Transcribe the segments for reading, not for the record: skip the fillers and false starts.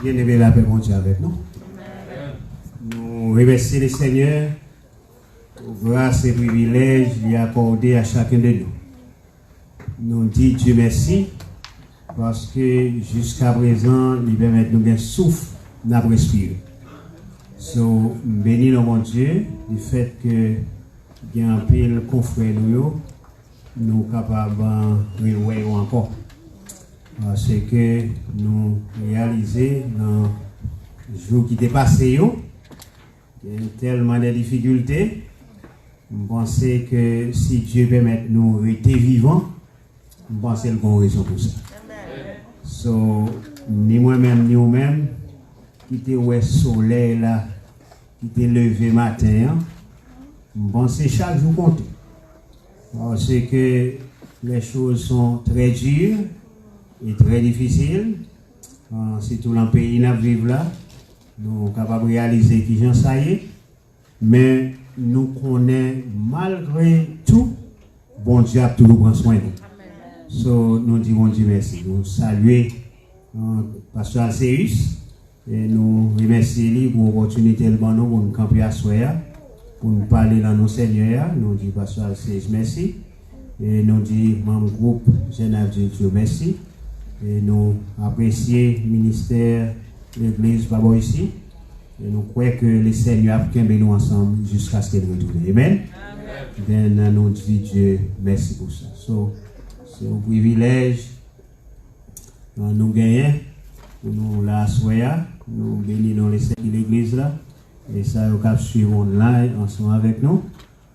Bien-aimé, la paix monte avec nous. Nous remercions le Seigneur pour grâce et privilège qu'il a accordé à chacun de nous. Nous disons Dieu merci parce que jusqu'à présent, il permet de nous bien souffle, nous respirer. So, bénis le mon Dieu du fait que il y a un pile confrère nous capables de voir encore. Parce que nous réalisons dans le jour qui est passé, il y a tellement de difficultés. Je pense que si Dieu permet de nous rester vivants, je pense qu'il y a une raison pour ça. So, ni moi-même, ni vous-même, qui était au soleil là, qui était levé matin, je pense que chaque jour compte. Parce que les choses sont très dures et très difficiles. Si tout le pays n'a vivre là, nous sommes capables de réaliser qui j'en sais. Mais nous connaissons malgré tout, bon Dieu a toujours pris soin de nous. So, nous disons Dieu merci. Nous saluons Pasteur Alcéus et nous remercions pour l'opportunité de nous camper à Soya pour nous parler dans nos seigneurs. Nous disons Pasteur Alcéus merci. Et nous disons membre groupe Genève Dieu merci. Et nous apprécions le ministère de l'Église Baba ici. Et nous croyons que les Seigneurs africains nous ensemble jusqu'à ce qu'ils retournent. Amen. Then nous disons Dieu merci pour ça. So, c'est un privilège nous gagnons pour nous la soya. Nous bénissons les Seigneurs de l'Église là. Et ça, nous cap suivre online ensemble avec nous.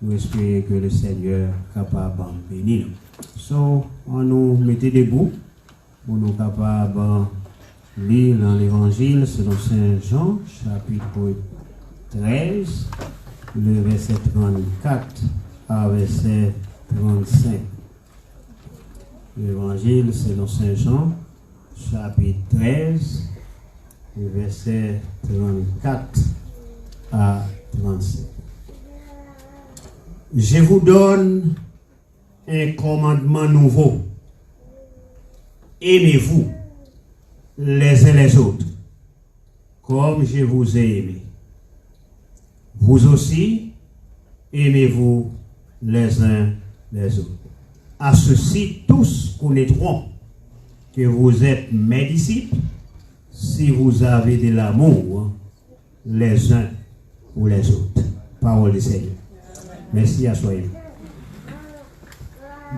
Nous espérons que le Seigneur est capable de bénir. So, on nous mettait debout. Pour nous capables de lire dans l'Évangile selon Saint Jean, chapitre 13, le verset 34 à verset 35. L'Évangile selon Saint Jean, chapitre 13, le verset 34 à 35. Je vous donne un commandement nouveau. Aimez-vous les uns les autres, comme je vous ai aimé. Vous aussi, aimez-vous les uns les autres. À ceci, tous connaîtront que vous êtes mes disciples, si vous avez de l'amour les uns pour les autres. Parole du Seigneur. Merci à soi.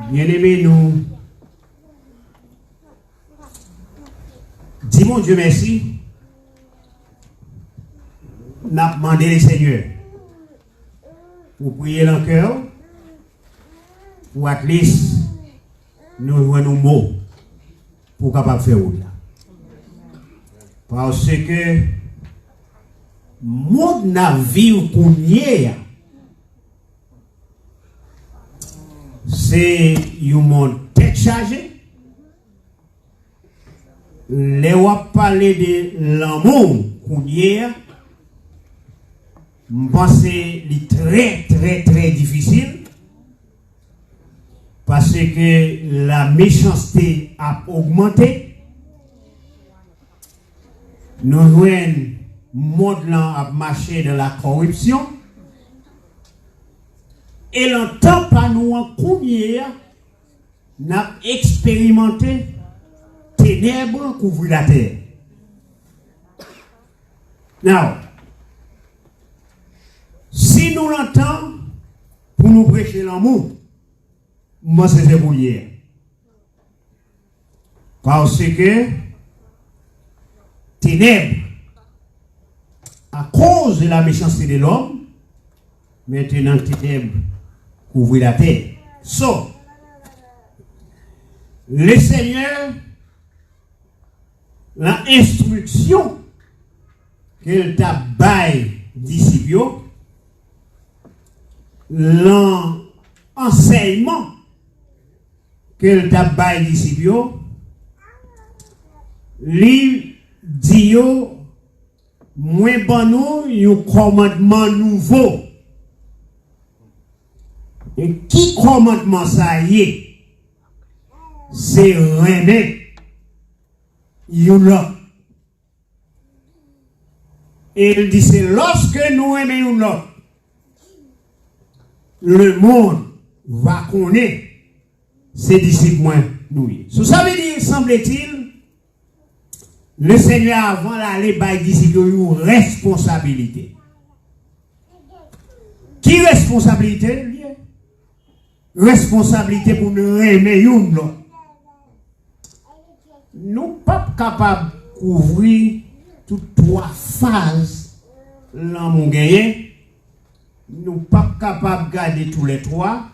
Bien-aimés, nous dis-moi Dieu merci. N'a demandé le Seigneur pour prier dans le cœur, pour at least nous jouer nos mots pour capable faire là. Parce que monde n'a vie qu'on y est. C'est un monde tête chargé. Les wap parler de l'amour qu'on y a, je pense que c'est très très très difficile parce que la méchanceté a augmenté. Nous voyons le monde a marché dans la corruption et l'entend pas nous en combien n'a expérimenté ténèbres couvrent la terre. Now, si nous l'entendons pour nous prêcher l'amour, moi c'est pour hier. Parce que ténèbres, à cause de la méchanceté de l'homme, maintenant ténèbres couvrent la terre. So, le Seigneur, l'instruction qu'il t'a baillé disciples, l'enseignement qu'il t'a baillé disciples, lui dit moins bon nous un commandement nouveau. Et qui commandement ça y est? C'est René. You know. Et il dit, c'est lorsque nous aimons l'autre, le monde va connaître ses disciples nous. Sous ça veut dire, semble-t-il, le Seigneur avant d'aller par les disciples une responsabilité. Qui responsabilité? Responsabilité pour nous aimer l'autre. Nous ne sommes pas capables de couvrir toutes trois phases l'amour gagné. Nous ne sommes pas capables de garder tous les trois.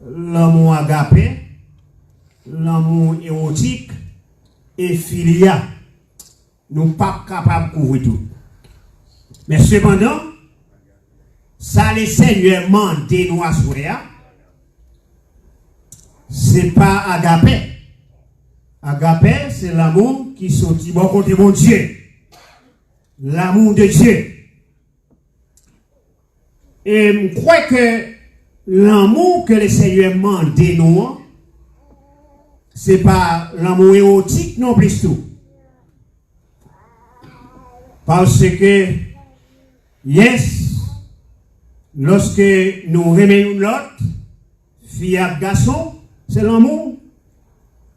L'amour agapé, l'amour érotique et filia. Nous ne sommes pas capables de couvrir tout. Mais cependant, ça les Seigneur mandé nous à soya. C'est pas agapé. Agapé, c'est l'amour qui sortit bon côté mon Dieu. L'amour de Dieu. Et je crois que l'amour que le Seigneur mande nous, c'est pas l'amour érotique non plus tout. Parce que, yes, lorsque nous remettons l'autre, fille et garçon, c'est l'amour.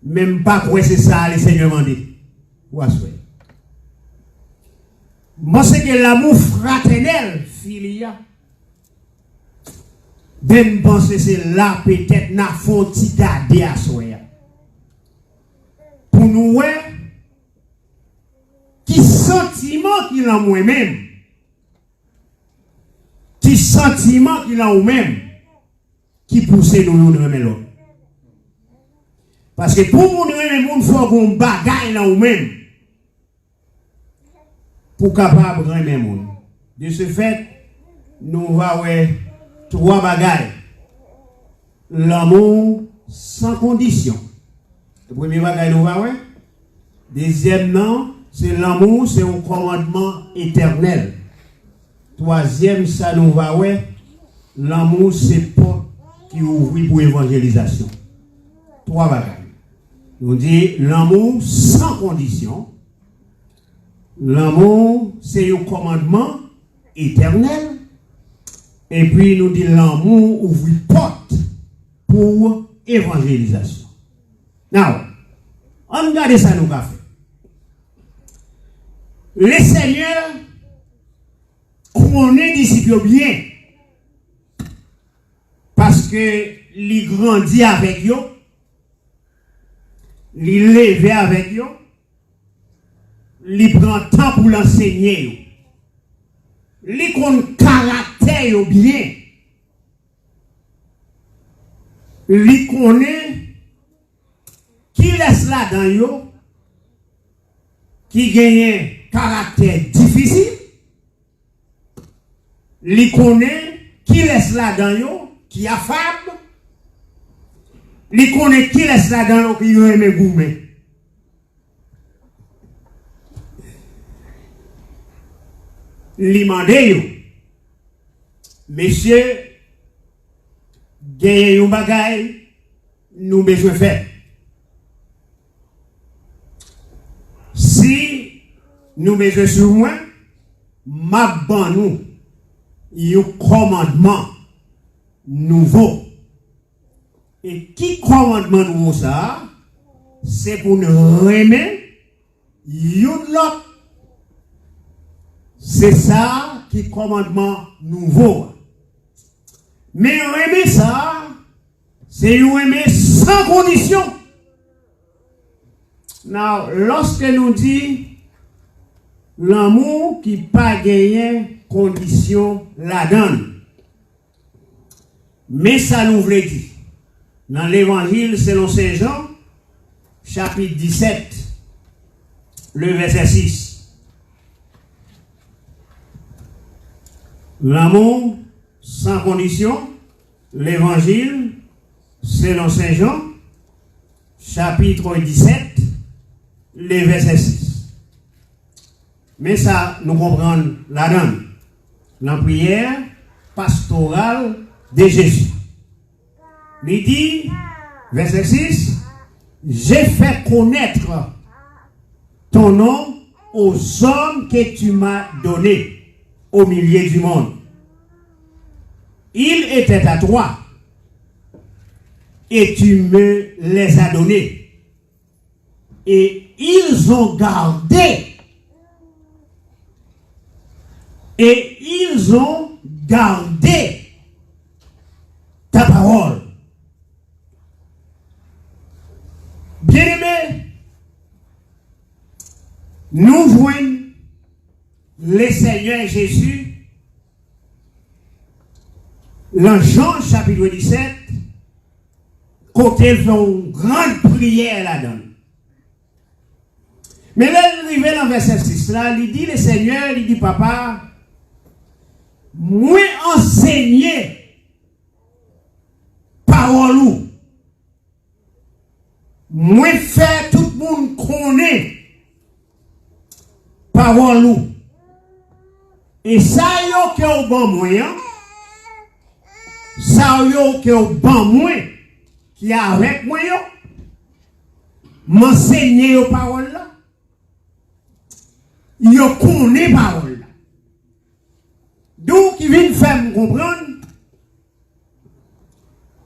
Même pas quoi c'est ça, le Seigneur m'a dit. Moi, c'est que l'amour fraternel, filia. Ben penser c'est là peut-être n'a faut garder à soi. Pour nous, qui sentiment qu'il a moi-même, qui sentiment qu'il a nous-même, qui pousse nous de remettre l'autre. Parce que pour nous remettre l'autre, il faut qu'on bagaille là nous-même pour capable de remettre l'autre. De ce fait, nous allons trois bagailles. L'amour sans condition. Le premier bagaille, nous va voir. Deuxièmement, c'est l'amour, c'est un commandement éternel. Troisième, ça nous va voir. L'amour, c'est porte qui ouvre pour l'évangélisation. Trois bagailles. On dit l'amour sans condition. L'amour, c'est un commandement éternel. Et puis, nous dit l'amour ouvre porte pour évangélisation. Now, on regarde ça, nous avons fait. Le Seigneur connaît disciples bien. Parce que il grandit avec eux. Il lève avec eux. Il prend temps pour l'enseigner. Il connaît caractère bien. Il connaît qui laisse là dans eux, qui gagne caractère difficile. Il connaît qui laisse là dans eux, qui a affable. Il connaît qui laisse là dans eux, qui aime gourmet. Il m'a dit, monsieur, gagnez un bagage, nous besoin faire. Si nous besoin sur moi, m'a ban nous un commandement nouveau. Et qui commandement nouveau ça? C'est pour nous remettre l'autre. C'est ça qui est commandement nouveau. Mais aimer ça, c'est aimer sans condition. Now, lorsque nous disons l'amour qui pas gagné condition la donne. Mais ça nous veut dire. Dans l'évangile selon Saint Jean, chapitre 17, le verset 6. L'amour sans condition, l'évangile selon Saint Jean, chapitre 17, le verset 6. Mais ça, nous comprenons la donne. La prière pastorale de Jésus. Il dit, verset 6, j'ai fait connaître ton nom aux hommes que tu m'as donnés au milieu du monde. Ils étaient à toi et tu me les as donnés. Et ils ont gardé. Et ils ont gardé ta parole. Bien-aimés, nous joignons le Seigneur Jésus dans Jean chapitre 17, côté fait une grande prière là-dedans. Mais là, il arrive dans verset 6 là, il dit le Seigneur, il dit papa, moi enseigner parole ou moi faire tout le monde connaît parole ou et ça yo que au bon moyen ça yo que au bon moyen qui est avec moi yo m'enseigner aux paroles là yo connaît parole là donc il vient faire me comprendre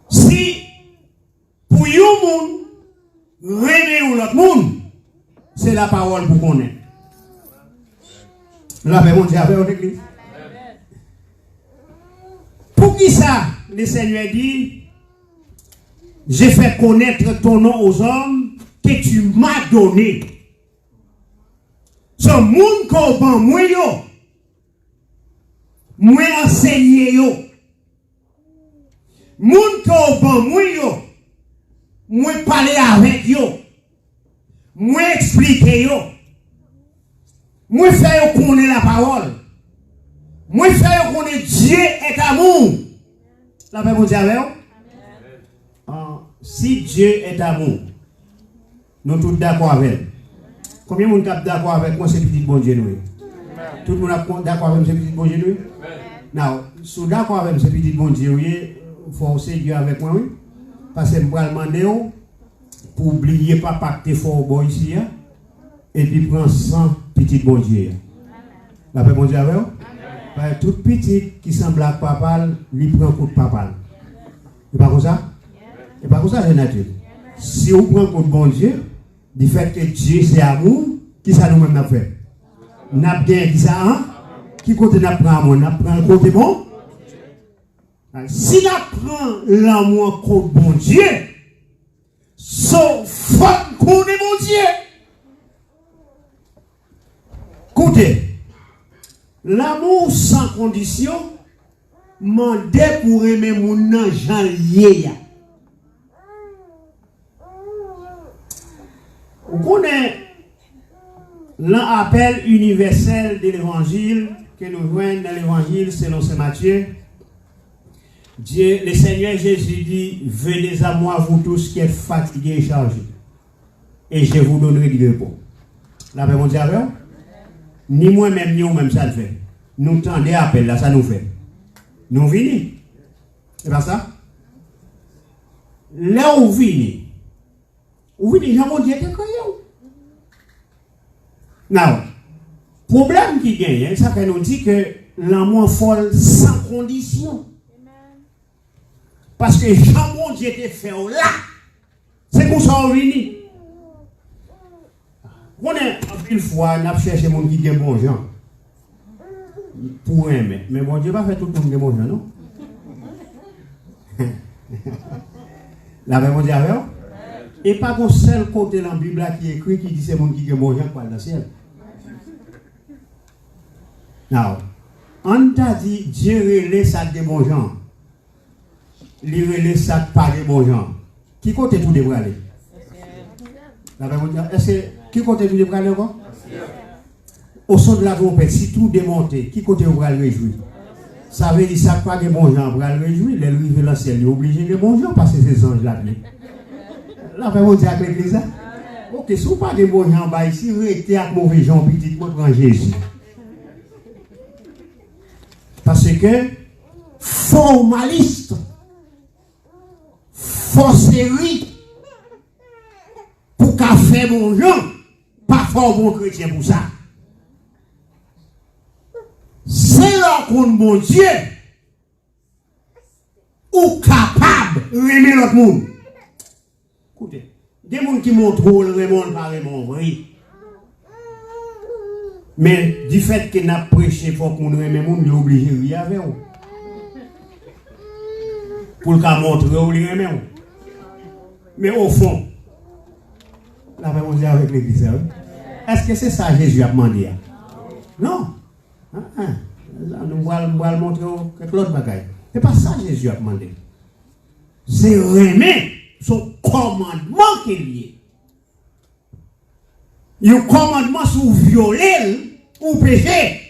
si pour yon monde René ou l'autre monde, c'est la parole pour connaître. La paix mondiale avec l'église. Pour qui ça, le Seigneur dit, j'ai fait connaître ton nom aux hommes que tu m'as donné. Ce monde qu'on ban, moi enseigné yo. Monde qu'on ban, moi parler avec yo, moi expliquer yo, moi faire yo connaître la parole, moi faire yo connaître Dieu est amour. La paix mondiale avec vous? Si Dieu est amour, nous tous d'accord avec. Combien de monde est d'accord avec moi, c'est petit bon Dieu nous? Tout le monde est d'accord avec moi, c'est petit bon Dieu nous? Non, si vous êtes d'accord avec moi, c'est petit bon Dieu, il faut aussi Dieu avec moi, oui? Parce que je vais demander pour oublier pas pacter fort bon ici et puis prendre 100 petits bon Dieu. La paix bon Dieu avec vous? Tout petit qui semble à papa, lui prend coup de papa. Et pas comme ça? Et pas comme ça, c'est naturel. Si on prend coup de bon Dieu, du fait que Dieu c'est amour, qui ça nous-mêmes n'a fait? N'a bien qui ça, hein? Qui côté n'a prend amour? N'a prend le côté bon? Si on prend l'amour contre bon Dieu, sauf faute contre bon Dieu. Écoutez, l'amour sans condition, mandé pour aimer mon nom Jean Lié. Vous connaissez l'appel universel de l'évangile que nous voyons dans l'évangile selon Saint Matthieu. Dieu, le Seigneur Jésus dit, venez à moi vous tous qui êtes fatigués et chargés, et je vous donnerai du repos. La paix mondiale avec vous? Ni moi-même, ni vous-même, ça le fait. Nous tendez appel là, ça nous fait. Nous venons. C'est pas ça? Là où vous venez, Jean Dieu est croyant. Non. Problème qui gagne, ça fait nous dit que l'amour folle sans condition. Parce que Jean mon Dieu était fait là. C'est pour ça qu'on vient. On est une fois, on a cherché mon qui est bon Jean. Pour aimer. Mais bon Dieu va faire tout le monde bon Jean, non? La même Dieu avec vous? Et pas qu'un seul côté dans la Bible qui est écrit qui dit c'est mon qui est bon Jean, quoi, dans le ciel. Non. On t'a dit Dieu relève ça de bon Jean. Il relève ça pas de bon Jean. Qui côté tout devrait aller? Est-ce que qui côté tout devrait aller encore? Au son de la trompette, si tout démonté, qui côté vous allez réjouir? Ça veut dire ça pas de bon Jean pour aller réjouir. Les rives dans le ciel, il est obligé de bon Jean parce que c'est ces anges là. Là, vous dire avec l'église. Ok, si vous pas de bon Jean, bah ici, vous êtes avec mauvais Jean, petit, moi prends Jésus. Parce que formaliste, forcerie, pour qu'à faire bon Jean, pas fort bon chrétien pour ça. cœur contre mon Dieu, ou capable d'aimer l'autre monde. Écoutez, des gens qui montrent le monde par le monde, oui. Mais du fait qu'il n'a prêché pour qu'on aime le monde, il est obligé de rire avec vous. Pour le cas montrer où il aime. Mais au fond, la on dit avec l'église, est-ce que c'est ça que Jésus a demandé? Non. Nous allons montrer quelque autre bagaille. Ce n'est pas ça que Jésus a demandé. C'est aimer son commandement qu'il y a. Il y a un commandement sur violer ou pécher.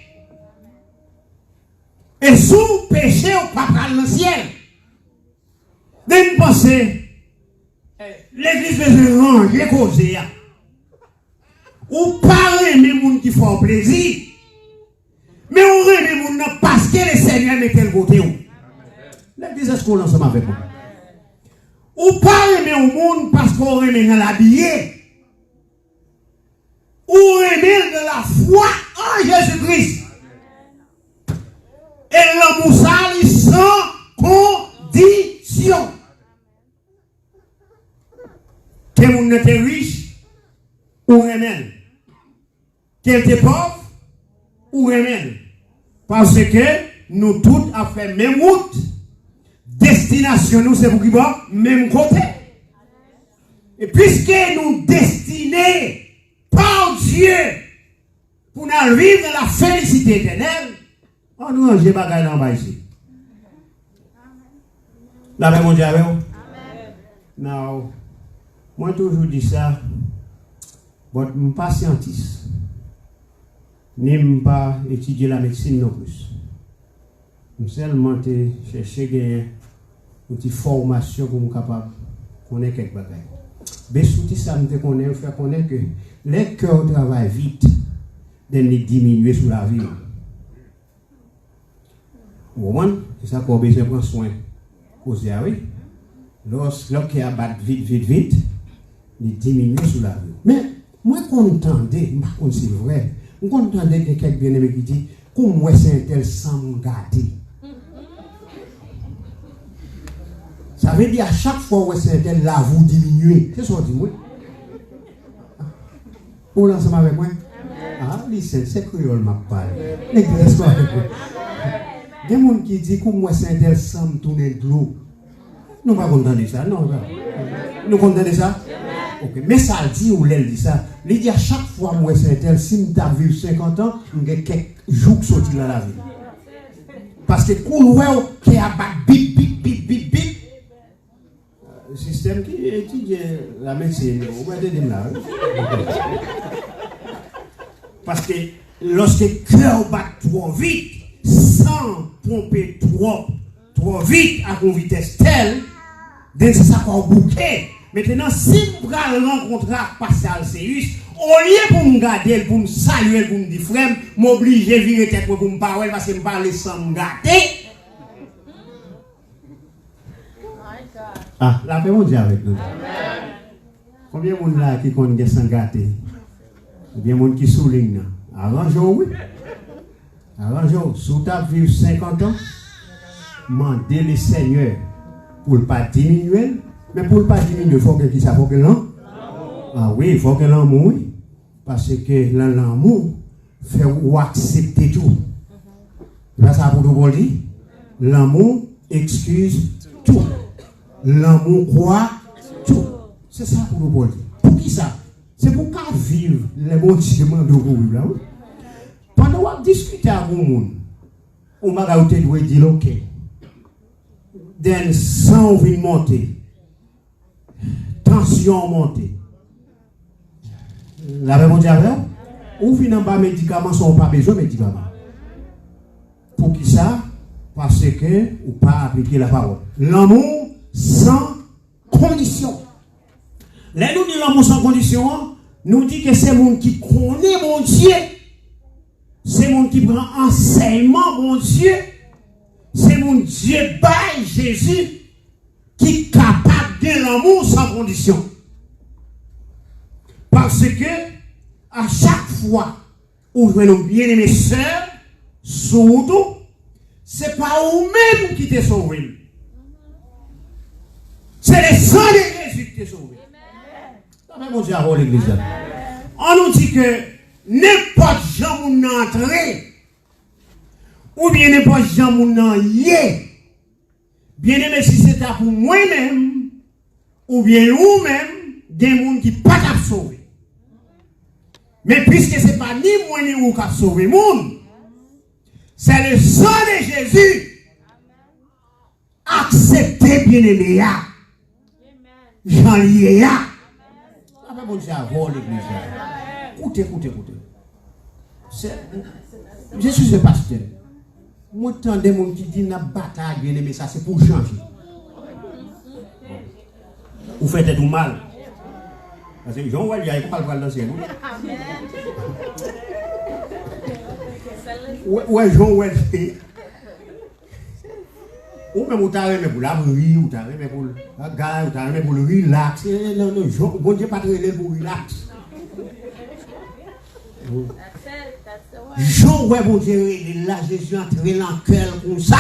Et sous péché, on ne peut pas dans le ciel. D'une pensée, l'église de ranger causer. Ou pas aimer les gens qui font plaisir. Mais on aime les gens parce que le Seigneur met tel côté. L'église est-ce qu'on ensemble avec moi? Ou pas aimer les gens parce qu'on aime dans l'habillé. Ou aimer de la foi en Jésus-Christ. Et l'amour sale sans condition. Que vous n'êtes riche ou remède. Qu'elle était pauvre ou remède. Parce que nous tous avons fait même route. Destination, nous, c'est pour qui va même côté. Et puisque nous destinés par Dieu pour nous vivre dans la félicité éternelle, on nous range les bagages en bas ici. La paix, mon Dieu, avec vous. Now, moi, toujours dis ça, mais je ne suis pas scientiste. Ni je ne pas étudier la médecine non plus. Je seulement chercher une petite formation pour être capable de connaître quelques bagages. Mais surtout, ça me fait connaître que les cœurs travaillent vite, de les diminuer sur la vie. C'est ça qu'on a besoin de prendre soin. Lorsqu'il y a vite, il diminue sur la vie. Mais moi, quand on entendait, c'est vrai, quand on entendait que quelqu'un bien-aimé qui dit, comment c'est un tel sans me gâter. Ça veut dire à chaque fois où c'est un tel, là, vous diminuez. C'est ça qu'on dit, oui. Vous l'ensemble avec moi? Ah, c'est créole, ma parole. Laisse-moi avec moi. Il y a des gens qui disent que moi, c'est un tel sans me tourner de l'eau. Nous ne pouvons pas condamner ça, non. Nous condamnons ça? Ok, mais ça dit ou elle dit ça. Il dit à chaque fois, moi, c'est un tel, si tu as vécu 50 ans, il y a quelques jours qui sortent dans la vie. Parce que quand qui a bip, bip, bip, bip, bip, le système qui étudie la médecine, vous voyez des là. Parce que lorsque le cœur bat trop vite, sans pomper trop vite à une vitesse telle, c'est ça qu'on bouquet. Maintenant, si vous rencontrez Pascal Céus, au lieu pour me garder, pour me saluer, pour me dire frère, m'obliger à virer tête pour me parler parce que me parler sans me garder. Ah, la paix, on dit avec nous. Combien de monde là qui connaît sans gâter? Combien de monde qui souligne? Arrangeons, oui. Arrangeons. Si tu as vécu 50 ans, demandez le Seigneur pour ne pas diminuer. Mais pour ne pas diminuer, il faut que ça, faut que l'amour. Ah oui, il faut que l'amour, oui. Parce que l'amour fait ou accepter tout. C'est pas ça pour tout dire. L'amour excuse tout. L'amour croit tout. C'est ça pour nous dire. Pour qui ça? C'est pour qu'à vivre les motifs de vous là. Pendant qu'on discute avec vous, on va dire ok. Then sang vient monter. Tension montée. La même chose, ou vient en bas médicaments, sont pas besoin de médicaments. Pour qui ça? Parce que ou pas appliquer la parole. L'amour sans condition. Là, nous disons l'amour sans condition, nous dit que c'est monde qui connaît mon Dieu. C'est monde qui prend enseignement mon Dieu. C'est mon Dieu by Jésus qui est capable de l'amour sans condition. Parce que à chaque fois où nous bien-aimés sœurs, surtout c'est pas vous-même qui t'es sauvé. C'est le sang de Jésus qui t'est sauvé. Amen. Mon Dieu, à l'église. On nous dit que n'importe gens où nous entrer, ou bien n'importe gens où nous y est, bien aimé si c'est pour moi-même, ou bien vous-même, des gens qui ne sont pas sauvés. Mais puisque ce n'est pas ni moi ni vous qui avez sauvé le monde, c'est le sang de Jésus. Acceptez bien aimé. Jean lié. Après, bon Dieu, avant l'église. Écoutez. Je suis le pasteur. Moi, tant de gens qui disent la bataille, bien aimé, ça c'est pour changer. Vous faites tout mal. Parce que Jean Ouel, il y a pas le ciel. Ouais, Jean Ouel. Ou même vous t'arrêtez pour la rire, ou t'arrêtez pour la gare, ou t'arrêtez pour le relax. Non, bon Dieu, pas très pour relax. Jean Ouel, bon Dieu, là, Jésus entré dans quel comme ça.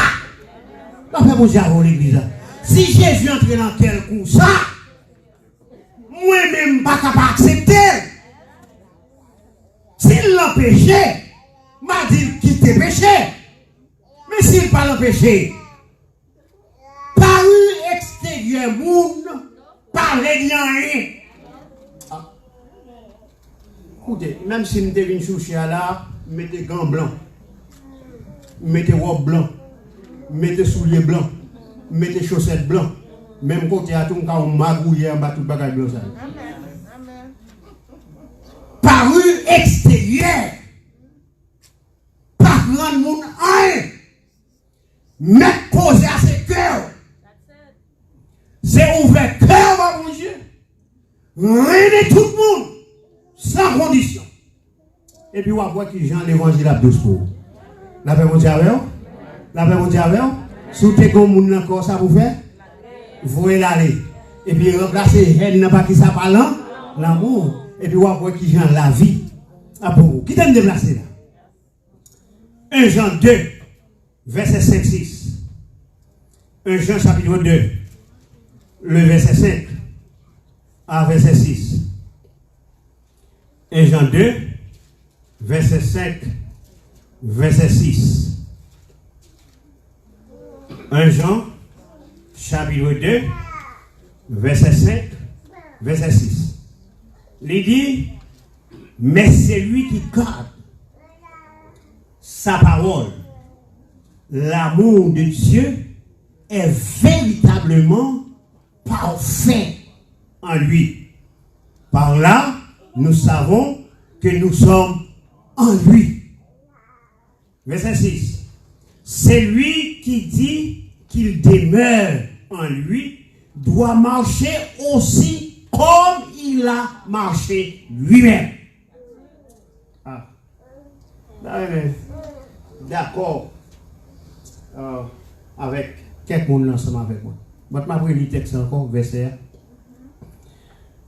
Après, bon Dieu, à l'église. Si Jésus entré dans quel comme ça, moi-même, pas capable d'accepter. S'il l'empêchait, m'a dit qu'il te péché. Mais s'il ne pas l'empêcher, par extérieur, monde, par les rien. Écoutez, même si nous devons chercher là, mettez gants blancs, mettez robe blanc, mettez souliers blancs, mettez chaussettes blancs. Même côté à tout cas, on magouille en bas tout bagage blanc. Par extérieur, par grand monde, mettre cause à ses cœurs. C'est ouvert cœur, mon Dieu. Réunir tout le monde, sans condition. Et puis, on va voir qui Jean l'évangile a douce pour. La paix, mon Dieu, avec vous. La paix, mon Dieu, avec vous. Si vous êtes comme vous encore, ça vous fait. Vous voulez l'aller. Et puis, remplacer elle n'a pas qui ça parlant, l'amour. Et puis, on va voir qui Jean la vie. Ah, pour vous. Qui t'aime déplacer là? 1 Jean 2, verset 5-6. 1 Jean chapitre 2, le verset 5 à verset 6. 1 Jean 2, verset 5, verset 6. 1 Jean chapitre 2, verset 5, verset 6. Il dit, mais c'est lui qui garde sa parole. L'amour de Dieu est véritablement parfait en lui. Par là, nous savons que nous sommes en lui. Verset 6. C'est lui qui dit qu'il demeure en lui, doit marcher aussi comme il a marché lui-même. Ah. D'accord. Avec quelqu'un ensemble avec moi. Je vais vous lire le texte encore, verset.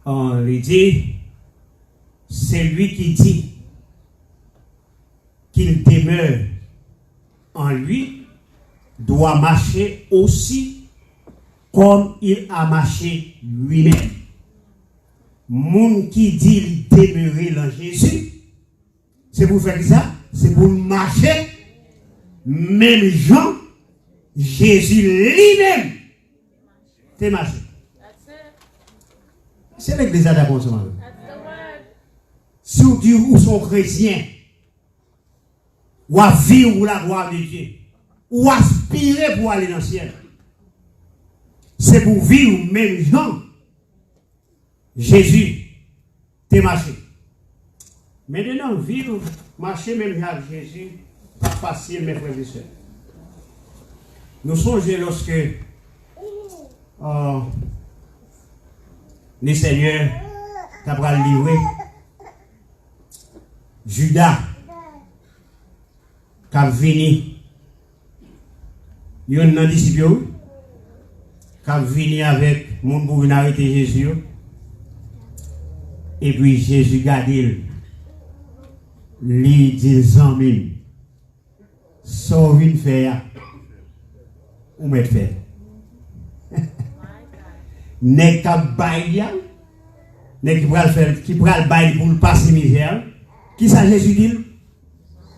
Il dit, c'est lui qui dit qu'il demeure en lui, doit marcher aussi comme il a marché lui-même. Moun qui dit demeurer en Jésus, c'est pour faire ça, c'est pour marcher, même Jean, Jésus lui-même, t'es marché. C'est l'église d'accord, si vous dites où sont chrétiens, ou à vivre la gloire de Dieu, ou aspirer pour aller dans le ciel, c'est pour vivre même Jean, Jésus, t'es marché. Maintenant, vivre, marcher même avec Jésus, pas facile, mes frères et sœurs. Nous songeons lorsque le Seigneur t'a livré Judas, qui a venu, il y a un disciple qui a venu avec mon pour venir arrêter Jésus. Et puis Jésus garde lui dit amis, sauve une faire ou met faire. N'est qu'à bailler, n'est qui pral faire, qui pral bailler pour le passer misère. Qui ça Jésus dit?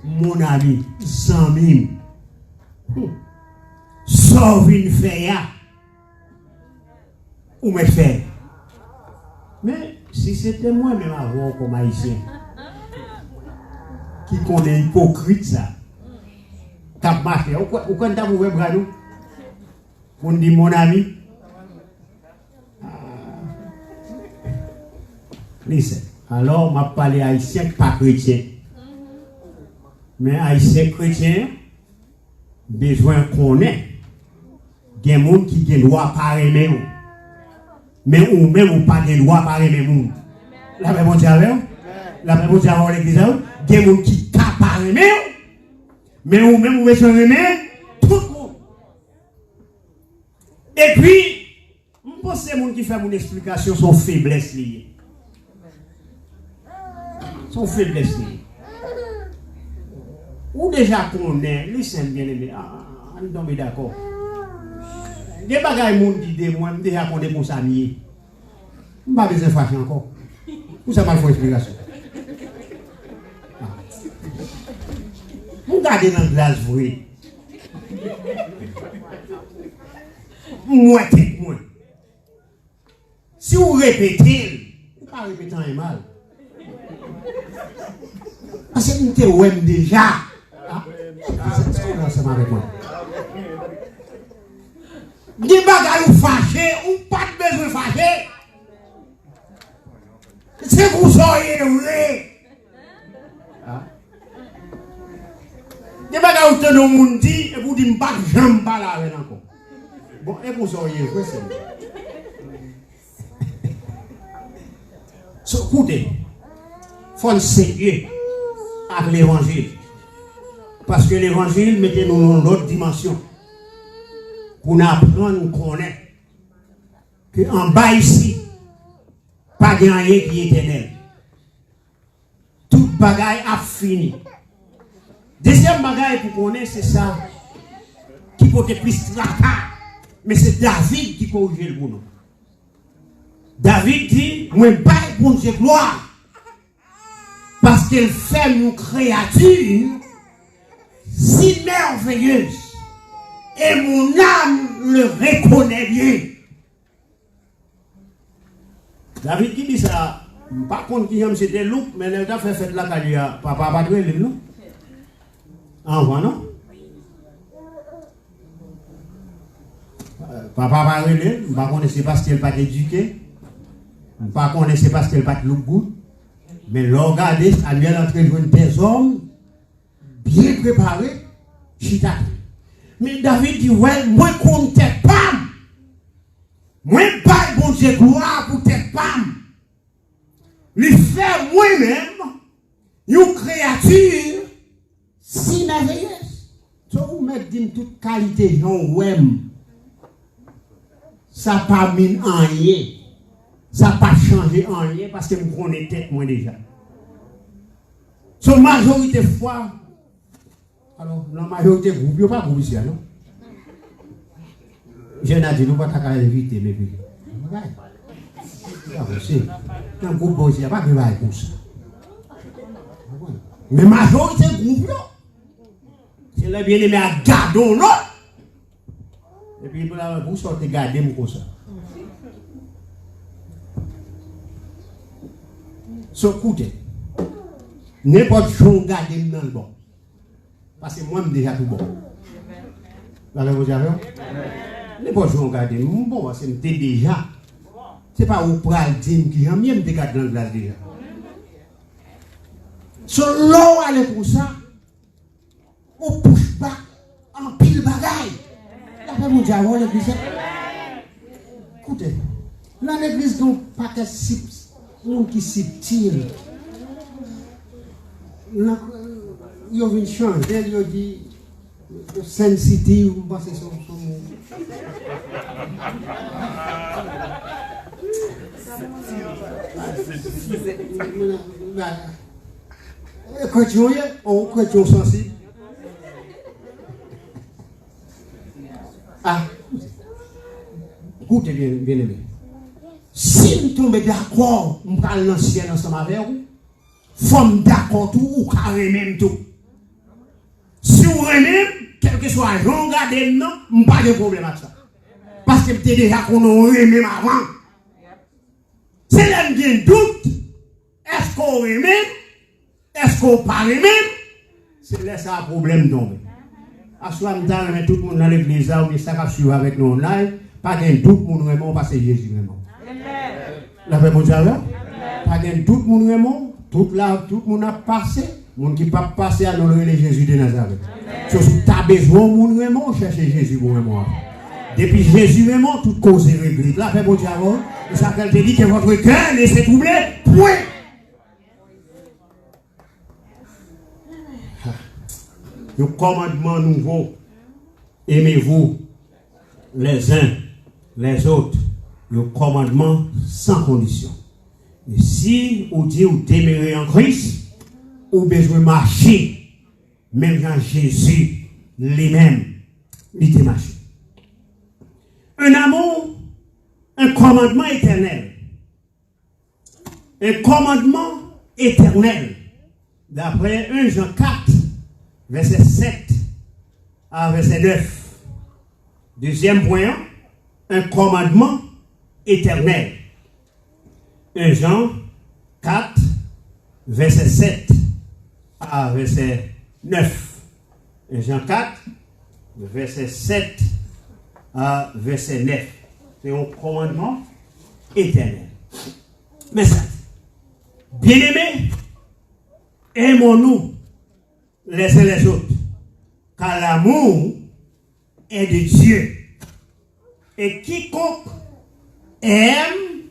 Mon ami, sans mime. Sauve une fée, ou met faire. Mais si c'était moi-même avant comme haïtien, qui connaît hypocrite ça, cap marché, ou quand t'as ouvert bras nous, on dit mon ami. Listen. Alors, m'a parlé haïtien pas chrétien. Mais haïtien chrétien, besoin qu'on ait. Il y a des gens qui ont le droit par aimer. Mais ou même ou pas de droit par aimer monde. La paix bon Dieu avec la paix bon Dieu avec l'église. Il y a des gens qui ont par aimer. Mais ou même ou besoin aimer tout le monde. Et puis, je pense que ces gens qui font mon explication sont faiblesses liées. Son faiblesse. Ou déjà qu'on est, les saints bien-aimés, on tombe d'accord. Des bagages monde dit de moi, déjà qu'on est pour ça nier. Je ne vais pas besoin de faire encore. Où ça va faire explication? Vous regardez dans le glace, vous voyez. Moi, tête, moi. Si vous répétez, vous ne pas répéter un mal. Parce que vous êtes déjà. C'est avec moi. Des bagages ou fâchés, ou pas de besoin de fâcher. C'est vous soyez vrai. Des bagages où tout le monde dit, et vous dites pas que j'aime pas la reine encore. Bon, et vous soyez vrai, c'est vrai. Écoutez, il faut le sérieux avec l'évangile. Parce que l'évangile mettait nous dans l'autre dimension. Pour nous apprendre qu'on est. Que en bas ici, pas de rien qui est éternel. Tout bagaille a fini. Deuxième bagaille pour qu'on ait, c'est ça. Qui peut être plus strata. Mais c'est David qui corrige le boulot. David dit, moi, pas bon Dieu gloire. Parce qu'elle fait une créature si merveilleuse. Et mon âme le reconnaît bien. David qui dit ça, par contre, qui aime c'était loup, mais il a fait la carrière. Papa a pas de loup. Envoie, non? Papa va relire, je ne connais pas ce qu'elle pas éduqué. Je ne connais pas ce qu'elle pas loup goût. Mais regardez, à lui entrer des hommes bien préparés, chita. Mais David dit, ouais, moi compte tête pas. Moi pas bon Dieu gloire pour tête pas. Lui fait moi-même une créature si merveilleuse. Tu vous mettez toute qualité, non, ouais. Ça n'a pas mis en rien. Ça n'a pas changé en rien parce que je connais tête moi déjà. Sur majorité de fois, alors la majorité de groupe, il n'y a pas de groupe ici, non? Je n'ai dit, nous ne pouvons pas éviter, mais puis. Dans le groupe, il n'y a pas de bail pour ça. Mais majorité de groupe, c'est le bien-aimé à garder l'autre. Et puis, vous sortez garder comme ça. So, écoutez, n'importe chose garder dans le bon. Parce que moi, je suis déjà tout bon. Vous avez n'importe chose garder bon, parce que je suis déjà. Ce n'est pas où pour le dire que j'aime bien me garder dans le glace déjà. So, l'eau allait pour ça, on push back en pile bagaille. La paix mon Dieu, on l'église. Écoutez, dans l'église, il n'y a pas de gens qui sont subtils. Ils viennent changer, ils disent sensitive, vous pensez sur son mot. Chrétien, on chrétien sensible. Ah, écoutez bien aimé. Si nous tombons d'accord, nous parlons l'ancien ensemble avec vous, faut d'accord tout ou carré même tout. Si vous aimez, quel que soit le genre, regardez, non, pas de problème avec ça. Parce que peut-être déjà qu'on aurait même avant. C'est là que j'ai un doute. Est-ce qu'on aurait même? Est-ce qu'on parle même? C'est là ça un problème tomber. À ce moment-là, tout le monde dans l'église, là, ou ça va suivre avec nous online, pas de doute, nous vraiment, parce que Jésus vraiment. La paix mondiale, pas de doute, nous vraiment, tout le monde a passé, le monde qui pas passé à nous le Jésus de Nazareth. Si tu as besoin, nous vraiment, chercher Jésus vraiment. Depuis Jésus vraiment, toute cause est réglée. La paix mondiale, et ça qu'elle te dit que votre cœur laissez troubler, point. Le commandement nouveau, aimez-vous les uns les autres. Le commandement sans condition. Et si vous dites vous demeurez en Christ, vous besoin marcher, même dans Jésus lui-même, il était marché. Un amour, un commandement éternel. Un commandement éternel. D'après 1 Jean 4, verset 7 à verset 9. Deuxième point, un commandement éternel. 1 Jean 4, verset 7 à verset 9. 1 Jean 4, verset 7 à verset 9. C'est un commandement éternel. Mais ça, bien-aimés, aimons-nous les uns les autres, car l'amour est de Dieu. Et quiconque aime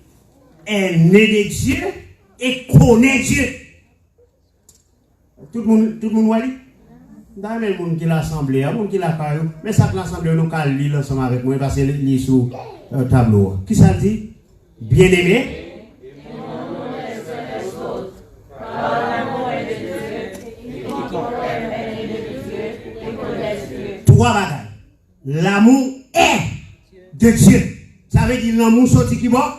est né de Dieu et connaît Dieu. Tout le monde voit lui? Dans le monde qui l'a assemblé, le monde qui l'a fait, mais ça que l'assemblée nous a lu ensemble avec moi parce que lit sur le tableau. Qui ça dit? Bien-aimé. Trois bagages. L'amour est de Dieu. Ça veut dire l'amour sorti qui va?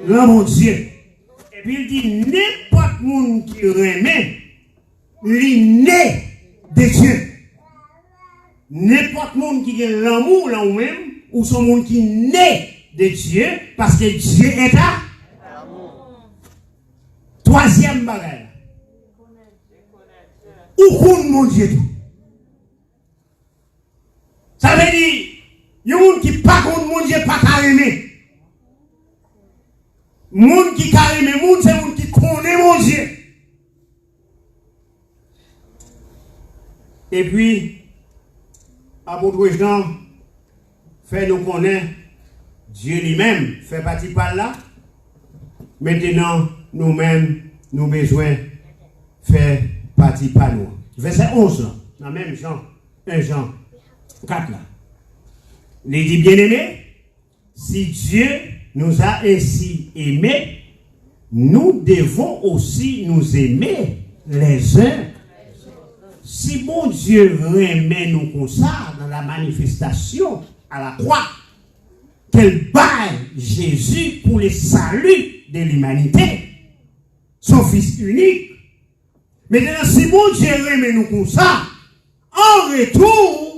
L'amour de Dieu. Et puis il dit n'importe monde qui remet, il né de Dieu. N'importe monde qui a l'amour là ou même, ou son monde qui naît de Dieu, parce que Dieu est à troisième bagage. Où compte mon Dieu? Ça veut dire, il y a des gens qui ne pas contre mon Dieu, pas carrément. Les gens qui carrément, c'est les gens qui connaissent mon Dieu. Et puis, apôtre Jean fait nous connaître Dieu lui-même, fait partie par là. Maintenant, nous-mêmes, nous besoin faire partie par nous. Verset 11, là, dans même Jean, 1 Jean 4 là. Il dit bien-aimé, si Dieu nous a ainsi aimés, nous devons aussi nous aimer les uns. Si bon Dieu remet nous comme ça dans la manifestation à la croix, qu'elle baille Jésus pour le salut de l'humanité, son Fils unique. Maintenant, si bon Dieu remet nous comme ça, en retour,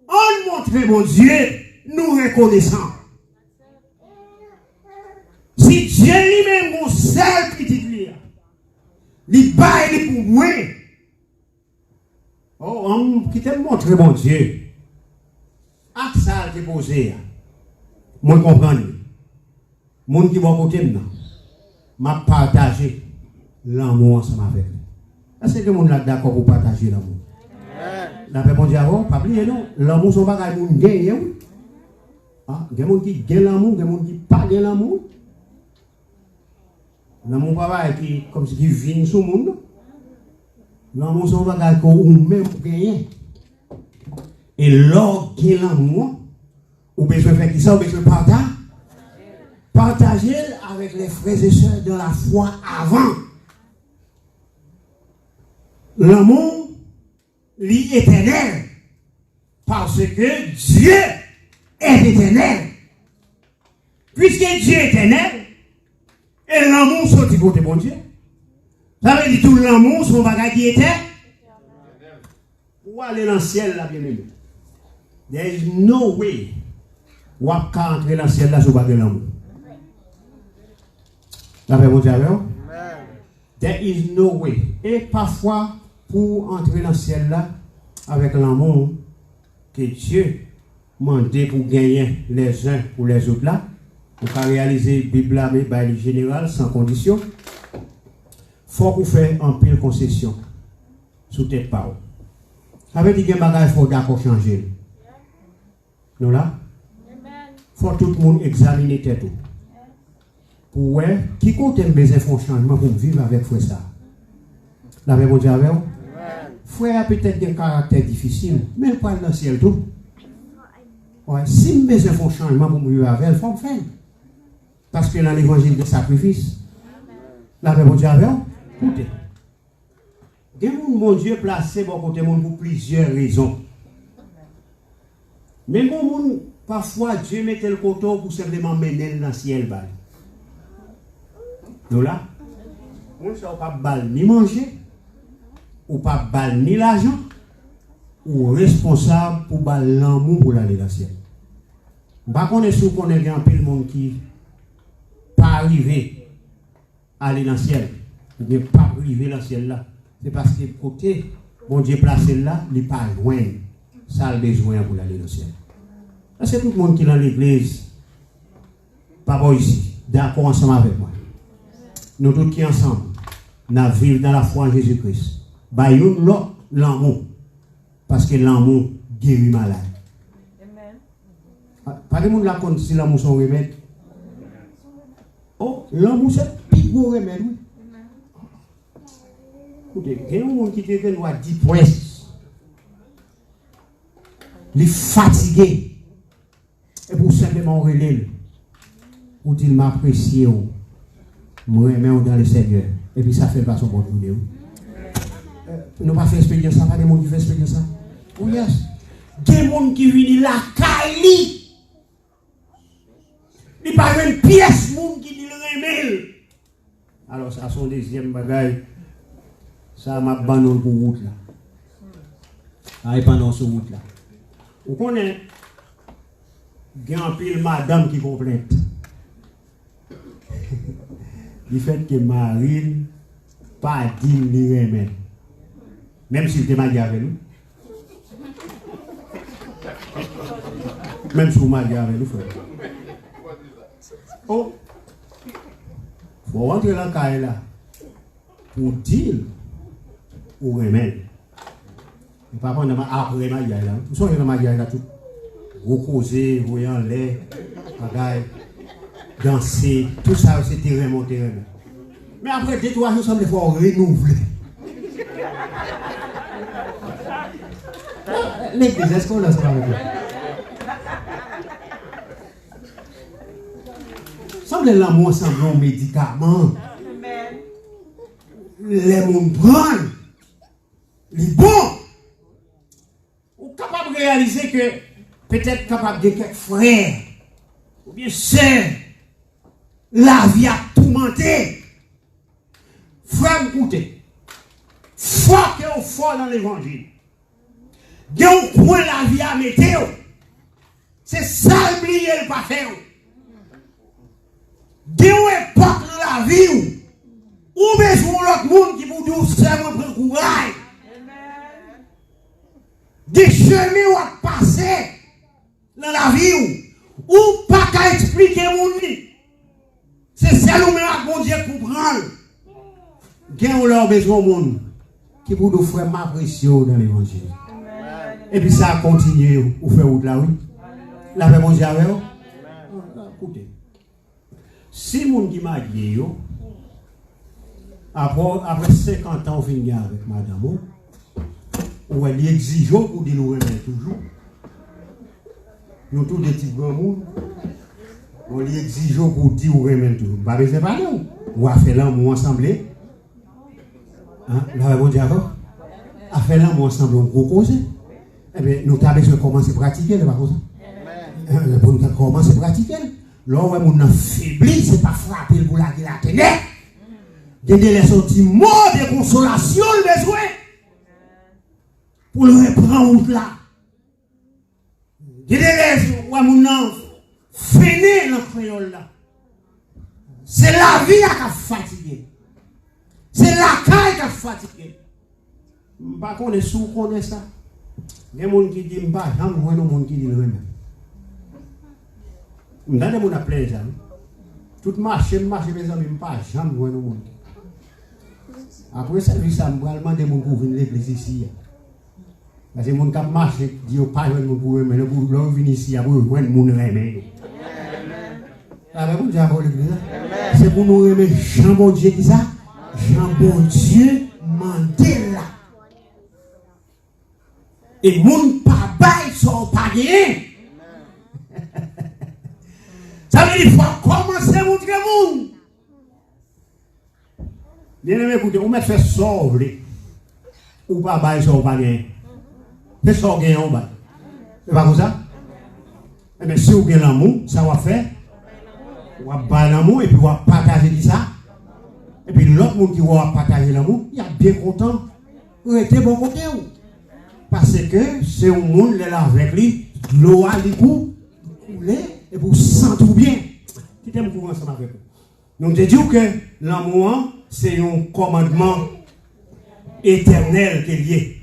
on montre mon Dieu, nous reconnaissons. Si Dieu lui-même, mon seul petit lien, il baille pour moi. Oh, on qui te montre mon Dieu. À ça, te poser. Moi, je comprends. Mon qui va côté maintenant, m'a partagé l'amour ensemble avec lui. Est-ce que le monde est d'accord pour partager l'amour? La paix mondiale, pas oublier non. L'amour, son bagage, moun gagne. Ah, il y a des gens qui gagnent l'amour, il y a des gens qui pas gagnent l'amour. L'amour, pas qui comme si qui vient sur le monde. L'amour, son bagage qu'on même gagne. Et l'or qui est l'amour, ou besoin de faire qui ça, ou besoin de partager. Partager avec les frères et sœurs de la foi avant. L'amour, l'éternel. Parce que Dieu est éternel. Puisque Dieu est éternel, et l'amour sorti côté bon Dieu, ça veut dire tout l'amour, son bagage qui était. Pour aller dans le ciel, là, bien aimé. There is no way ou à entrer dans le ciel là sur bagage l'amour. La paix, mon Dieu, there is no way. Et parfois, pour entrer dans le ciel là, avec l'amour que Dieu m'a demandé pour gagner les uns pour les autres là, pour réaliser la Bible là, mais par le général, sans condition, il faut qu'on fasse un pile concession sous tes paroles. Ça veut dire que il faut d'accord changer. Nous là, il faut tout le monde examiner tête. Pour voir qui compte besoin de changement pour vivre avec frère ça. La paix, mon Dieu, avec vous. Frère a peut-être un caractère difficile, mais il parle dans le ciel tout. Ouais, si je besoin de changement pour vivre avec elle, il faut le faire. Parce que dans l'évangile de sacrifice, la paix, mon Dieu, avec vous. Écoutez. Des gens, mon Dieu, placé bon côté monde pour plusieurs raisons. Mais bon monde, parfois, Dieu mettait le coteau pour simplement mener dans le ciel. Nous là, on ne peut pas bal ni manger, ou pas bal ni l'argent, ou responsable pour bal l'amour pour aller dans le ciel. Par contre, si on est un peu de monde qui pas arrivé à aller dans le ciel, ou bien pas arrivé dans le ciel là, c'est parce que côté, bon Dieu placé là, il n'est pas loin. Ça a besoin pour aller dans le ciel. C'est tout le monde qui est dans l'église, pas bon ici, d'accord ensemble avec moi. Nous tous qui ensemble, nous vivons dans la foi en Jésus-Christ. Bayoun l'autre, l'amour. Parce que l'amour guérit malade. Pas de monde là compte si l'amour son remède. Oh, l'amour c'est le plus gros remède. Oui. Écoutez, il y a un monde qui te doit 10 points. Il est fatigué. Et pour simplement relayer, pour dire m'apprécier, moi même dans le Seigneur. Et puis ça fait pas son bon journée. Nous pas fait expérience ça, pas des gens qui fait expérience ça. Oui, yes. Des gens qui viennent la Kali. Il n'y a pas une pièce monde qui dit le remède. Alors ça son deuxième bagaille. Ça m'a abandonné pour route là. Ah, et pendant ce route là. Vous connaissez, il y a un pile madame qui complainte. Du fait que Marine pas dit ni remède. Même s'il était marié avec nous. Même si vous mariez avec nous, frère. Oh, il faut rentrer dans le cas là pour dire ou remède. Et par contre, après mariage là, vous savez dans mariage là tout. Vous causez, vous voyez en l'air, bagaille, danser, tout ça c'était vraiment terrible. Mais après 2-3 jours, ça me fait renouveler. L'église, est-ce qu'on l'a ça avec vous? Semble l'amour semble un médicament. Les gens prennent. Les bons. Ou capable de réaliser que peut-être capable de quelques frères ou bien sœurs, la vie a tourmenté. Frère, écoutez, fort que vous fort dans l'évangile. Dès qu'on prend la vie à mettre, c'est ça oublier le pas faire. Dès qu'on époque dans la vie, ou besoin l'autre monde qui vous dit seulement prendre courage. Des chemins à passer dans la vie, ou pas qu'à expliquer mon vie. C'est celle où mon Dieu pour prendre. Gagne leur besoin au monde qui pour nous faire m'apprécier dans l'évangile. Et puis ça continue ou faire autre là, oui. La paix, mon Dieu, avec vous. Écoutez, si mon qui m'a dit, après 50 ans, on finit avec madame, ou elle exige pour dire nous remettre toujours. Nous tous des petits grands monde, on lui exige pour dire nous remettre toujours. Pas besoin de parler, ou à faire l'amour ensemble. Là, on dit alors, à faire l'amour ensemble, on gros cause. Eh bien, nous avons besoin de commencer à pratiquer, le par Pour nous commencer à pratiquer. Là où on a faibli, c'est pas frapper pour la télé. Il y a des sentiments de consolation, le besoin. Pour le reprendre là. Il y a des où on a freiné le créole là. C'est la vie qui a fatigué. C'est la caille qui a fatigué. Je ne sais pas si vous connaissez ça. Il y a des gens qui disent que je ne sais pas, il y a des gens qui disent que je ne sais pas. Je ne sais pas si plein gens. Tout marché, mes amis, je ne sais pas, je ne sais pas. Après ça, je vais demander pour venir l'église ici. Parce que les gens qui marchent disent que pas de gens pour eux, mais les gens qui viennent ici, pour eux, ils vont aimer. C'est pour nous remettre Jean bon Dieu qui ça? Jean bon Dieu Mandela. Et moun pas bail sont pas gagné. Ça veut dire qu'il faut commencer à montrer moun. Bien aimé, écoutez, on met fait sauver. Ou pas bail sont pas gagné. C'est ça gagné on bail. C'est pas comme ça? Eh bien, si vous avez l'amour, ça va faire. On va parler l'amour et puis on va partager ça. Et puis l'autre monde qui va partager l'amour, il est bien content. Vous êtes bon côté. Parce que c'est un monde là avec lui, l'eau a du coup, couler et vous sentez bien. Qui t'aime courir ensemble avec vous. Donc je dis que l'amour, c'est un commandement éternel qui est lié.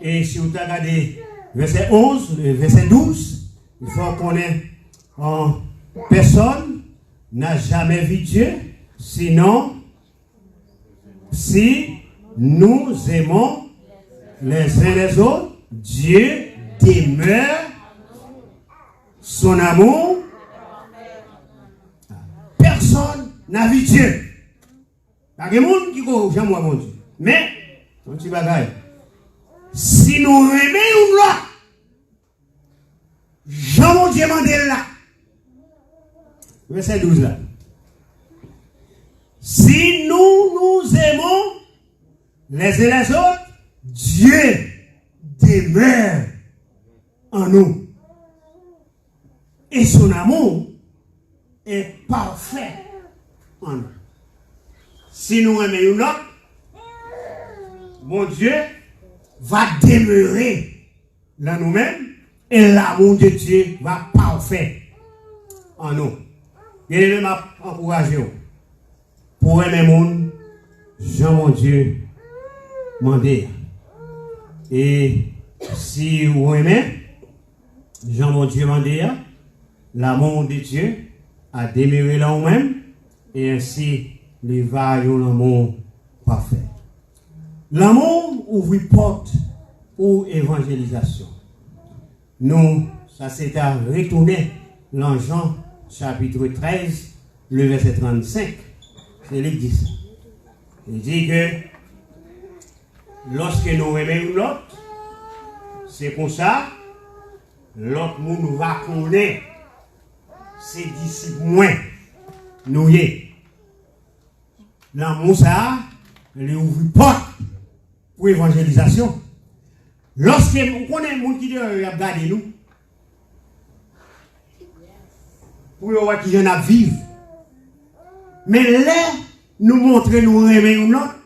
Et si vous regardez verset 11, verset 12, il faut qu'on ait en personne n'a jamais vu Dieu, sinon si nous aimons les uns les autres, Dieu demeure, son amour. Personne n'a vu Dieu. Il y a des gens qui disent jamais mon Dieu. Mais, un petit bagage, si nous aimons là, Jean mon Dieu Mandela. Verset 12 là. Si nous aimons les uns les autres, Dieu demeure en nous. Et son amour est parfait en nous. Si nous aimons l'autre, mon Dieu va demeurer dans nous-mêmes et l'amour de Dieu va parfait en nous. Bien-aimé, m'a encouragé pour aimer le monde, Jean mon Dieu mandé. Et si vous aimez, Jean mon Dieu mandé, l'amour de Dieu a demeuré là vous-même et ainsi il va y avoir l'amour parfait. L'amour ouvre porte pour évangélisation. Nous, ça c'est à retourner dans Jean chapitre 13, le verset 35. C'est l'église. Il dit que lorsque nous aimons l'autre, c'est comme ça, l'autre monde va connaître ses disciples moins. Nous y est. L'amour ça, il ouvre porte pour l'évangélisation. Lorsque vous connaissez les gens qui regardent nous, pour voir qui viennent à vivre. Mais là, nous montrons, nous aimons l'autre.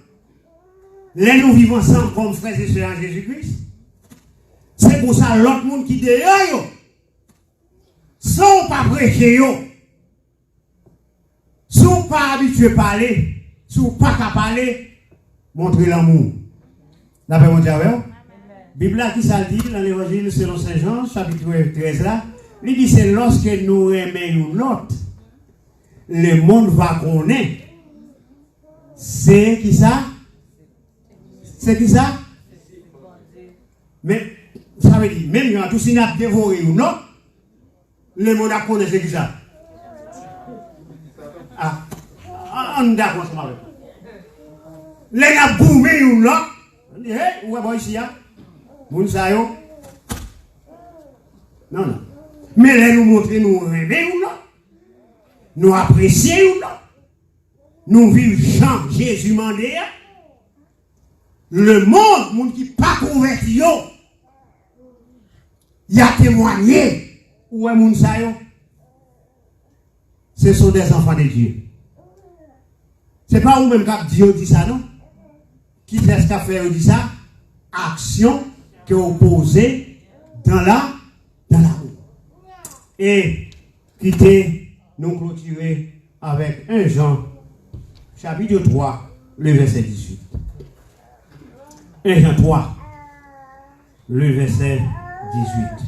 Là, nous vivons ensemble comme frères et sœurs en Jésus-Christ. C'est pour ça l'autre monde qui derrière, sans pas prêcher, sans pas habitué à parler, sans pas qu'à parler, montrer l'amour. La paix mondiale, la Bible qui ça dit dans l'évangile selon Saint Jean, chapitre 13 là, il dit c'est lorsque nous aimons l'autre, le monde va connaître. C'est qui ça? C'est qui ça? Mais ça veut dire, même quand tout si n'a dévoré ou non, le monde a connaît c'est qui ça? Ah, on est d'accord avec ça. Les n'a boumé ou non? On dit, hé, où est-ce ici? Moun sa yo? Non, non. Mais là, nous montrer, nous aimons ou non? Nous apprécions ou non? Nous vivons Jean, Jésus mandé. Le monde qui n'est pas converti, il a témoigné Où est moun sa yo? Ce sont des enfants de Dieu. C'est pas vous-même qui dit ça, non? Qui est-ce qui a fait dit ça? Action que vous posez dans l'amour. Et quittez nous clôturer avec 1 Jean, chapitre 3, le verset 18. 1 Jean 3, le verset 18.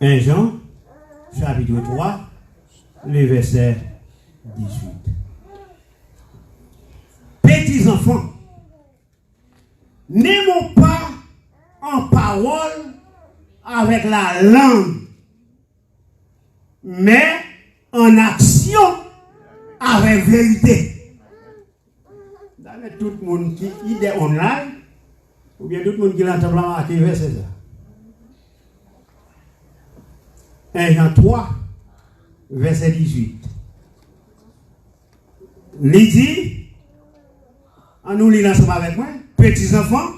1 Jean, chapitre 3, le verset 18. Petits enfants, n'aimons pas en parole avec la langue, mais en action avec vérité. Dans tout le monde qui est online, ou bien tout le monde qui l'entend marqué verset ça. 1 Jean 3, verset 18. Il dit, on nous lit ensemble avec moi, petits enfants,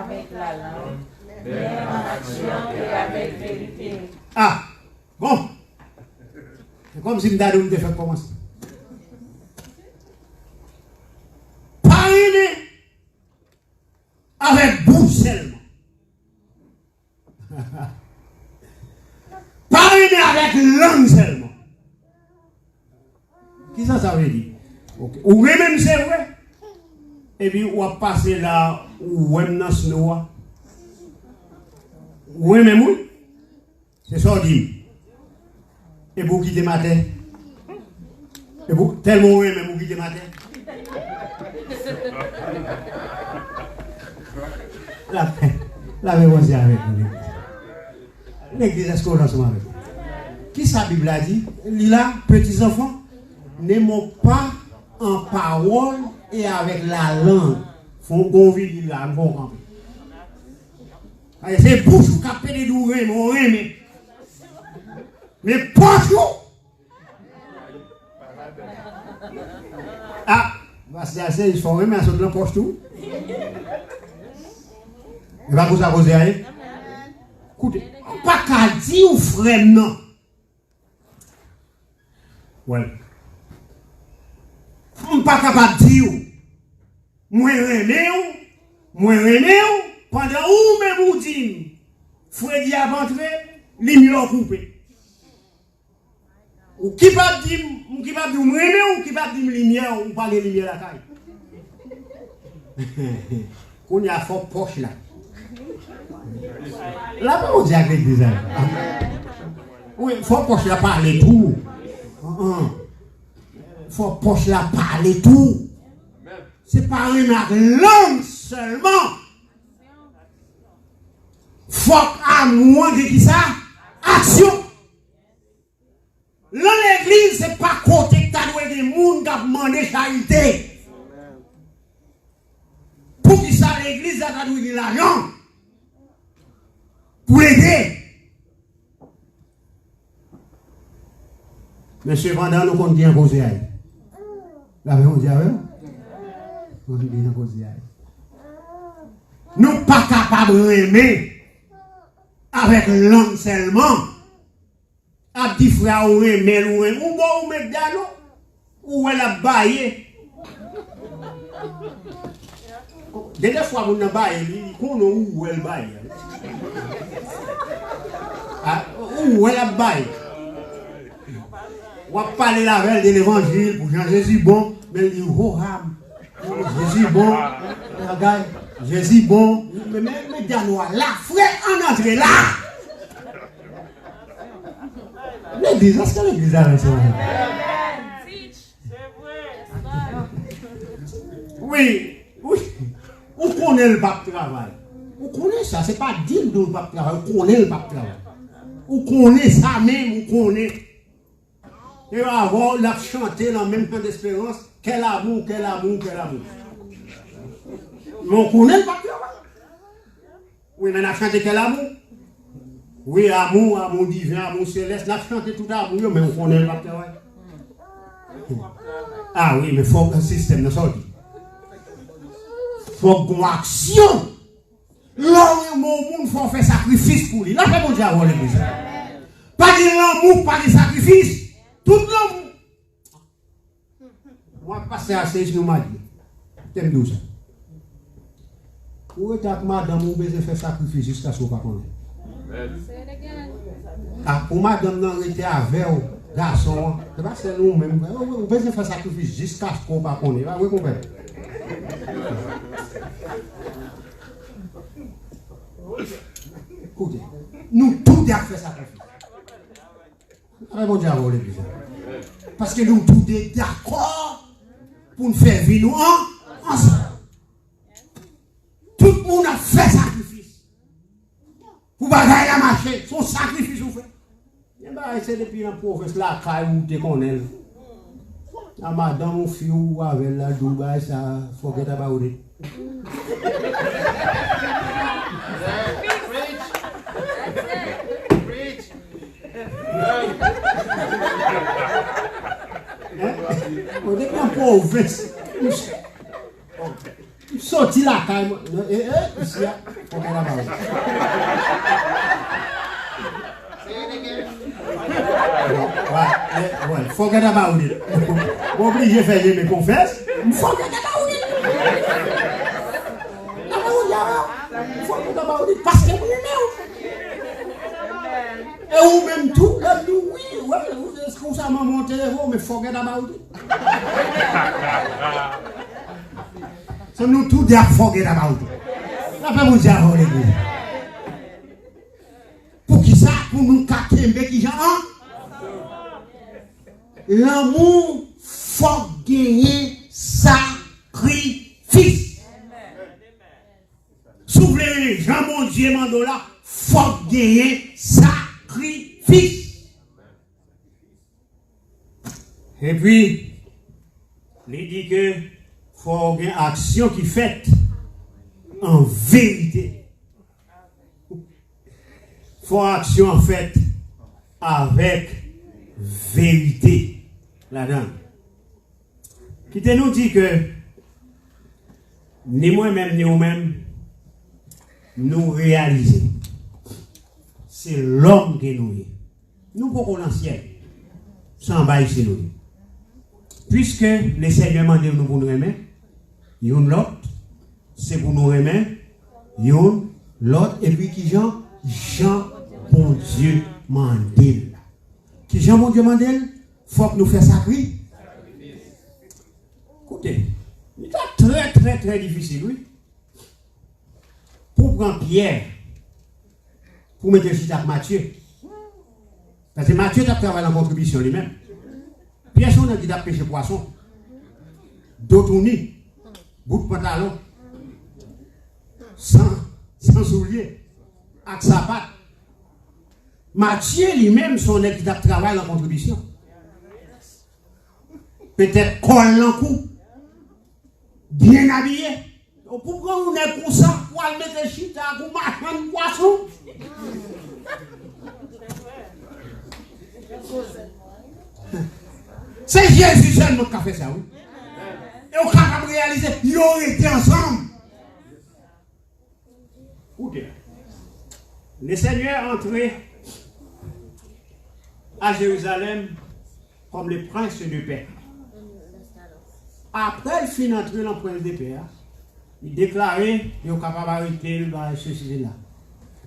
avec la langue, mais en action et avec vérité. Ah, bon. C'est comme si M'dadou me fait commencer. Parler avec bouche seulement. Parler avec langue seulement. Qui ça veut dire? Okay. Ou même c'est vrai. Et puis on va passer là où on dans ce noir. Oui, mais moi, c'est ça qu'on dit. Et vous quittez ma tête. Et vous, tellement oui, mais vous quittez ma tête. La réponse est avec vous. L'église, est-ce qu'on a avec vous? Qui sa Bible a dit? Lila, petits enfants, n'aimons pas en parole et avec la langue. Faut qu'on vive là, on va rentrer. C'est bouche qui a fait des doués, mais poche. Ah, c'est assez, ils font remettre sur le poche tout. Et va vous arroser à elle. Écoutez, pas qu'à dire ou frère non. Ouais. On n'est pas capable de dire. Moi remets pendant où même vous dites, Freddy a rentré, l'ignorant coupé. Ou qui va dire, ou qui va dire, ou qui va dire lumière, ou pas de lumière la caille. On y a fort poche là. Là, on dit avec l'église. Oui, fort poche là parler tout. Fort poche là parler tout. C'est pas une langue seulement. Faut à moi de qui ça? Action. Dans l'église, c'est pas côté que tu as des gens qui ont demandé charité. Pour qui ça, l'église a donné l'argent. Pour aider. Monsieur Vandal, nous comptons bien poser à elle. La on dit avec nous? On dit bien poser à elle. Nous ne sommes pas capables d'aimer avec langue seulement. A dit frère ou aimer ou aimer. Ou bon ou mettre d'allô. Ou elle a baillé. Des fois, on a baillé. On a où elle baille. Où elle a baillé. On va parler la veille de l'évangile pour Jean Jésus bon. Mais il dit, oh, Jésus bon. Regarde, Jésus bon. Mais Danois, là, frère, en entrée là. L'église, est-ce que l'église a raison? Oui. On connaît le pape travail. On connaît ça, c'est pas dire de le pape travail. On connaît le pape travail. On connaît ça même, on connaît. Et avant, on a chanté dans le même temps d'espérance. Quel amour, quel amour, quel amour. Mais on connaît le pape travail. Oui, mais on a chanté quel amour? Oui, amour, amour divin, amour céleste. On a chanté tout amour, mais on connaît le pape travail. Ah oui, mais il faut un système de sortie. Il faut une action L'homme, mon monde, faut faire sacrifice pour lui. Là, c'est mon Dieu, avoir l'église. Pas de l'amour, pas de sacrifice. Tout l'amour. Moi, passer à 16 nous m'a dit. T'aimes 12. Où est-ce que madame ou besoin faire sacrifice jusqu'à ce qu'on ne connaisse? Ah, pour madame, non, était avec le garçon. C'est pas c'est nous-mêmes. On besoin faire sacrifice jusqu'à ce qu'on ne connaisse. Vous comprenez? Écoutez, nous tous devons faire sacrifice. Avec mon diable, l'église. Parce que nous tous sommes d'accord pour nous faire vivre ensemble. Tout le monde a fait sacrifice. Pour bagailler la marché, son sacrifice vous fait. C'est depuis la province là, où tu connais. La madame ou fille ou avec la Dubaï, ça, forget about it. On est en province. Sorti la caille. Ici, on est là-bas. Ouais, forget about it. Obligé de faire mes confesses. Forget about it. Forget about it. Parce que vous et ou même tout, là, oui, ouais, est-ce que ça m'a monté, mais forget about it. So nous tous devons forget about it. La paix vous dire, l'église. Pour qui ça? Pour nous cacher, qui genre? L'amour faut gagner sacrifice. Souvenez les gens, mon Dieu, Mandola, faut gagner sacrifice. Et puis, il dit que faut une action qui fait en vérité. Faut action en fait avec vérité. Là-dedans. Qui te nous dit que ni moi-même ni vous-même nous réaliser. C'est l'homme qui nous est. Nous pouvons l'ancien. Sans bail chez nous. Puisque le Seigneur m'a dit nous pour nous aimer, yon l'autre, c'est pour nous aimer, yon l'autre, et puis qui Jean bon Dieu m'a dit. Qui Jean bon Dieu m'a dit, faut que nous fassions sacrifice. Écoutez, c'est très difficile, oui. Pour prendre Pierre, pour mettre le chita avec Matthieu. Parce que Matthieu a travaillé en contribution lui-même. Pierre, son qui a pêché poisson. D'autres unis, bout de pantalon, sans soulier, avec sa patte. Matthieu lui-même, son qui a travaillé en contribution. Peut-être colle en cou, bien habillé. Pourquoi on est comme ça pour aller mettre chita pour marcher un poisson? C'est Jésus seulement qui a fait ça, oui. Et on a réalisé, ils ont été ensemble. Écoutez, le Seigneur est entré à Jérusalem comme le prince de paix. Après, il finit d'entrer dans le prince de paix. Il déclarait qu'il est capable d'arrêter ceci là.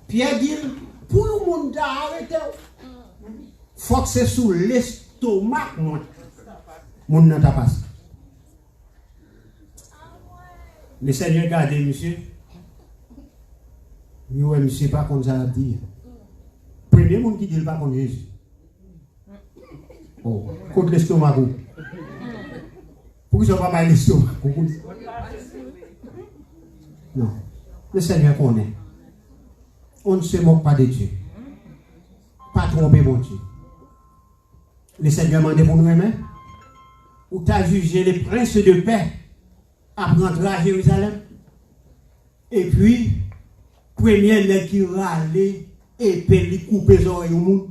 Pierre dit, pour le monde d'arrêter, il faut que c'est sous l'estomac, mon n'a pas passé. Le Seigneur garde, monsieur. Oui, monsieur, pas comme ça dit. Premier monde qui dit pas comme Jésus. Oh, contre l'estomac. Pourquoi ils ne sont pas mal l'estomac? Non. Le Seigneur connaît. On ne se moque pas de Dieu. Pas tromper mon Dieu. Le Seigneur m'a demandé pour nous aimer. Ou t'as jugé les princes de paix à rentrer à Jérusalem. Et puis, premier qui râlait et puis couper les oreilles au monde.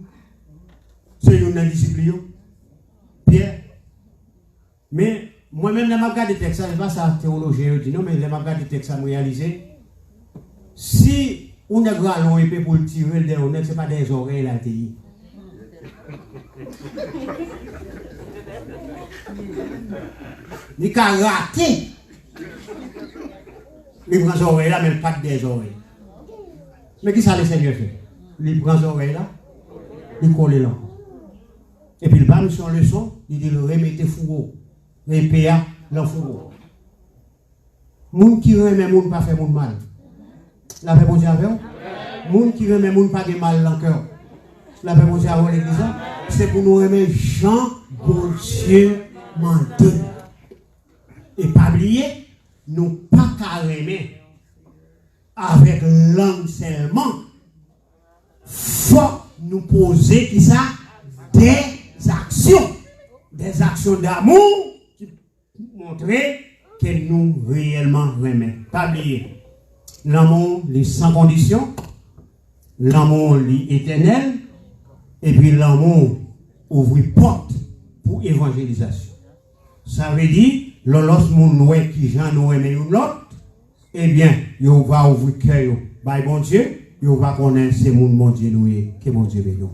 C'est une discipline. Pierre. Mais moi-même, je regarde le texte, je ne sais pas ça, théologie, je dis non, mais je regarde le texte, je réalisé. Si on a grand épée pour le tirer, ce n'est pas des oreilles là. Il a raté. Il prend les oreilles là, mais pas des oreilles. Mais qui ça le Seigneur fait? Il prend les oreilles là, il colle là. Et puis il parle sur le son, il dit remettez fourreau. L'épée à l'enfourreau. Moun qui remet moun pas fait moun mal. La paix bon Dieu avec vous. Moun qui remet moun pas de mal dans le cœur. La paix bon Dieu avec l'église. C'est pour nous remettre Jean, bon Dieu, menté. Et pas oublier, nous pas qu'à remettre avec langue seulement. Faut nous poser qui ça? Des actions d'amour qui montrent que nous réellement remettons. Pas oublier. L'amour, est sans condition. L'amour, est éternel. Et puis l'amour ouvre porte pour évangélisation. Ça veut dire, lorsque nous qui Jean nous aimons l'autre, eh bien, il va ouvrir le cœur. By bon Dieu, il va connaître ce monde, mon Dieu, nous, que mon Dieu veut nous.